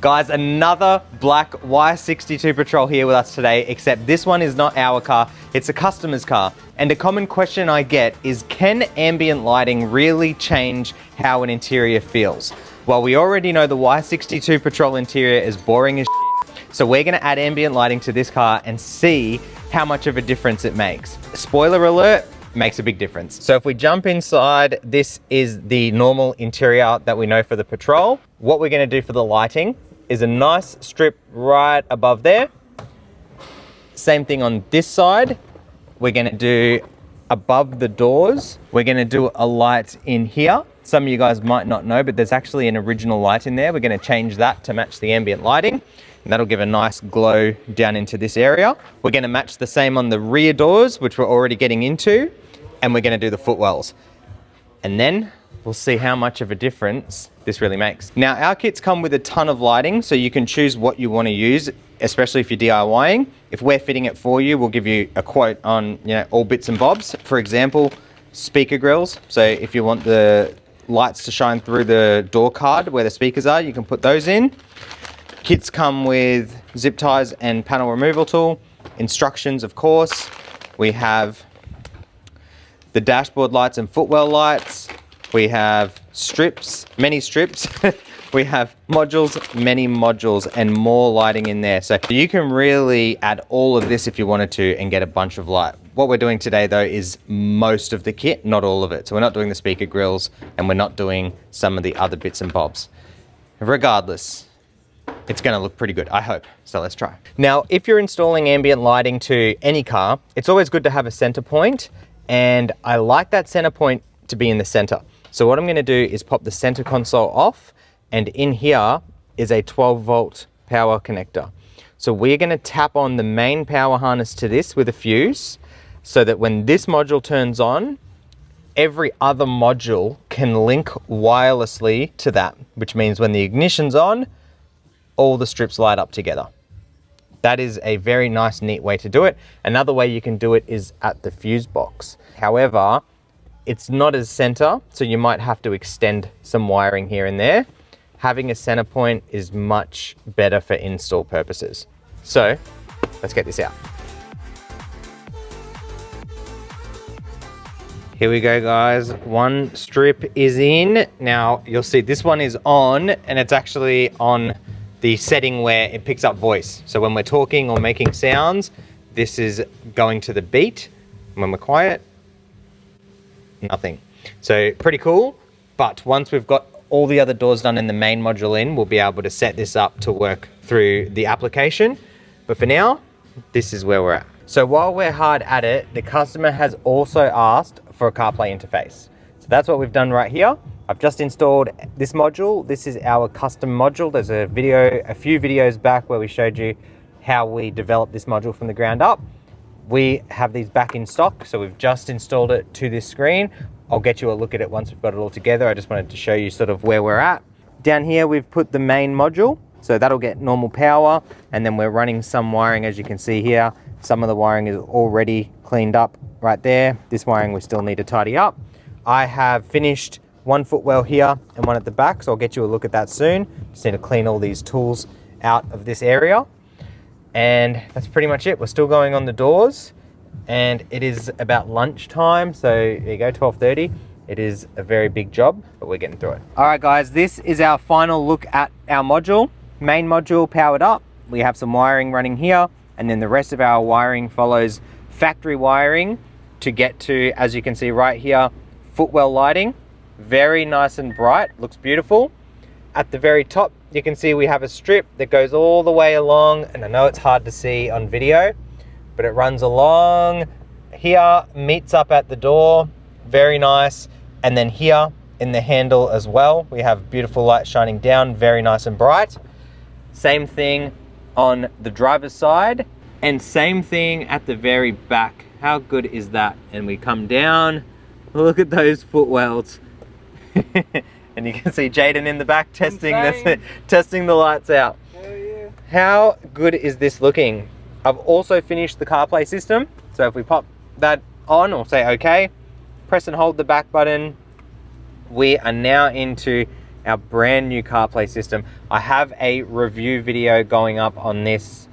Guys, another black Y62 Patrol here with us today, except this one is not our car, it's a customer's car. And a common question I get is, can ambient lighting really change how an interior feels? Well, we already know the Y62 Patrol interior is boring as shit, so we're gonna add ambient lighting to this car and see how much of a difference it makes. Spoiler alert, makes a big difference. So if we jump inside, this is the normal interior that we know for the Patrol. What we're gonna do for the lighting is a nice strip right above there. Same thing on this side. We're gonna do above the doors. We're gonna do a light in here. Some of you guys might not know, but there's actually an original light in there. We're gonna change that to match the ambient lighting. And that'll give a nice glow down into this area. We're gonna match the same on the rear doors, which we're already getting into, and we're gonna do the footwells. And then we'll see how much of a difference this really makes. Now, our kits come with a ton of lighting, so you can choose what you want to use, especially if you're DIYing. If we're fitting it for you, we'll give you a quote on, all bits and bobs. For example, speaker grills. So if you want the lights to shine through the door card where the speakers are, you can put those in. Kits come with zip ties and panel removal tool. Instructions, of course. We have the dashboard lights and footwell lights. We have strips, many strips. We have modules, many modules, and more lighting in there. So you can really add all of this if you wanted to and get a bunch of light. What we're doing today though is most of the kit, not all of it. So we're not doing the speaker grills and we're not doing some of the other bits and bobs. Regardless, it's gonna look pretty good, I hope. So let's try. Now, if you're installing ambient lighting to any car, it's always good to have a center point, and I like that center point to be in the center. So what I'm gonna do is pop the center console off, and in here is a 12-volt power connector. So we're gonna tap on the main power harness to this with a fuse, so that when this module turns on, every other module can link wirelessly to that, which means when the ignition's on, all the strips light up together. That is a very nice, neat way to do it. Another way you can do it is at the fuse box. However, it's not as center, so you might have to extend some wiring here and there. Having a center point is much better for install purposes. So let's get this out. Here we go, guys. One strip is in. Now you'll see this one is on, and it's actually on the setting where it picks up voice. So when we're talking or making sounds, this is going to the beat. When we're quiet, nothing. So pretty cool. But once we've got all the other doors done and the main module in, we'll be able to set this up to work through the application. But for now, this is where we're at. So while we're hard at it, the customer has also asked for a CarPlay interface. So that's what we've done right here. I've just installed this module. This is our custom module. There's a few videos back where we showed you how we developed this module from the ground up. We have these back in stock, so we've just installed it to this screen. I'll get you a look at it once we've got it all together. I just wanted to show you sort of where we're at. Down here, we've put the main module, so that'll get normal power, and then we're running some wiring, as you can see here. Some of the wiring is already cleaned up right there. This wiring we still need to tidy up. I have finished one footwell here and one at the back, so I'll get you a look at that soon. Just need to clean all these tools out of this area. And that's pretty much it. We're still going on the doors, and it is about lunchtime, so there you go, 12:30. It is a very big job, but we're getting through it. All right, guys, this is our final look at our module. Main module powered up. We have some wiring running here, and then the rest of our wiring follows factory wiring to get to, as you can see right here, footwell lighting. Very nice and bright, looks beautiful. At the very top, you can see we have a strip that goes all the way along, and I know it's hard to see on video, but it runs along here, meets up at the door, very nice. And then here in the handle as well, we have beautiful light shining down, very nice and bright. Same thing on the driver's side, and same thing at the very back. How good is that? And we come down, look at those footwells. And you can see Jaden in the back testing this, testing the lights out. Hell yeah. How good is this looking? I've also finished the CarPlay system. So if we pop that on or say okay, press and hold the back button, we are now into our brand new CarPlay system. I have a review video going up on this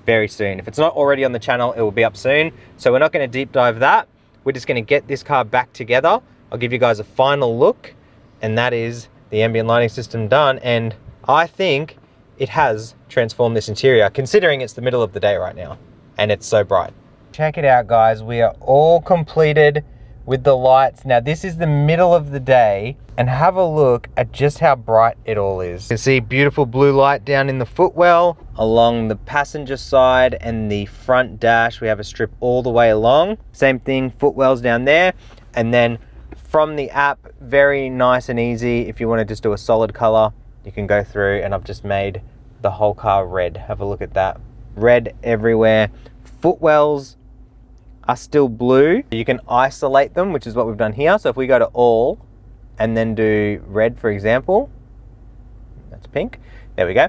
very soon. If it's not already on the channel, it will be up soon. So we're not going to deep dive that. We're just going to get this car back together. I'll give you guys a final look, and that is the ambient lighting system done. And I think it has transformed this interior, considering it's the middle of the day right now and it's so bright. Check it out, guys. We are all completed with the lights. Now this is the middle of the day, and have a look at just how bright it all is. You can see beautiful blue light down in the footwell, along the passenger side and the front dash. We have a strip all the way along. Same thing, footwells down there. And then from the app, very nice and easy. If you want to just do a solid color, you can go through, and I've just made the whole car red. Have a look at that. Red everywhere. Footwells are still blue. You can isolate them, which is what we've done here. So if we go to all and then do red, for example, that's pink. There we go.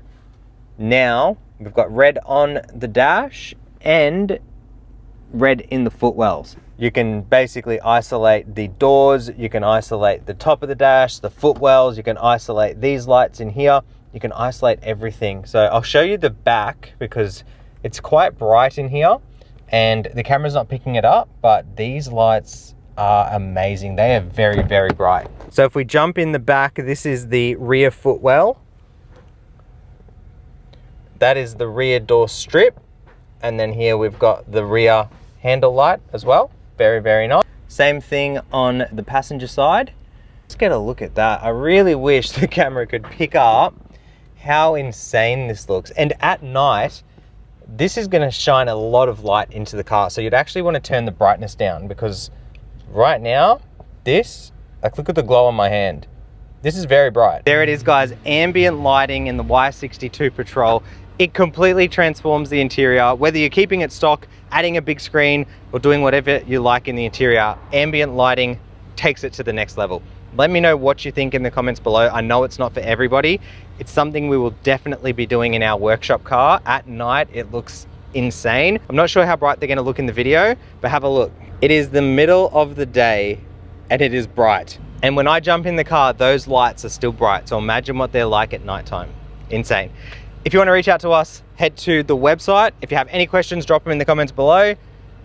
Now we've got red on the dash and red in the footwells. You can basically isolate the doors. You can isolate the top of the dash, the footwells. You can isolate these lights in here. You can isolate everything. So I'll show you the back because it's quite bright in here and the camera's not picking it up, but these lights are amazing. They are very, very bright. So if we jump in the back, this is the rear footwell. That is the rear door strip. And then here we've got the rear handle light as well. Very, very nice. Same thing on the passenger side. Let's get a look at that. I really wish the camera could pick up how insane this looks. And at night, this is going to shine a lot of light into the car. So you'd actually want to turn the brightness down, because right now, this, like, look at the glow on my hand. This is very bright. There it is, guys. Ambient lighting in the Y62 Patrol. It completely transforms the interior. Whether you're keeping it stock, adding a big screen, or doing whatever you like in the interior, ambient lighting takes it to the next level. Let me know what you think in the comments below. I know it's not for everybody. It's something we will definitely be doing in our workshop car. At night, it looks insane. I'm not sure how bright they're gonna look in the video, but have a look. It is the middle of the day and it is bright. And when I jump in the car, those lights are still bright. So imagine what they're like at nighttime. Insane. If you want to reach out to us, head to the website. If you have any questions, drop them in the comments below.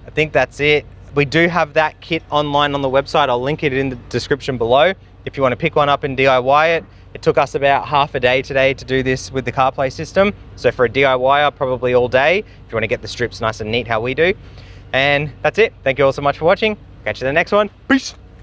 I think that's it. We do have that kit online on the website. I'll link it in the description below. If you want to pick one up and DIY it. It took us about half a day today to do this with the CarPlay system. So for a DIYer, probably all day, if you want to get the strips nice and neat how we do. And that's it. Thank you all so much for watching. Catch you in the next one. Peace.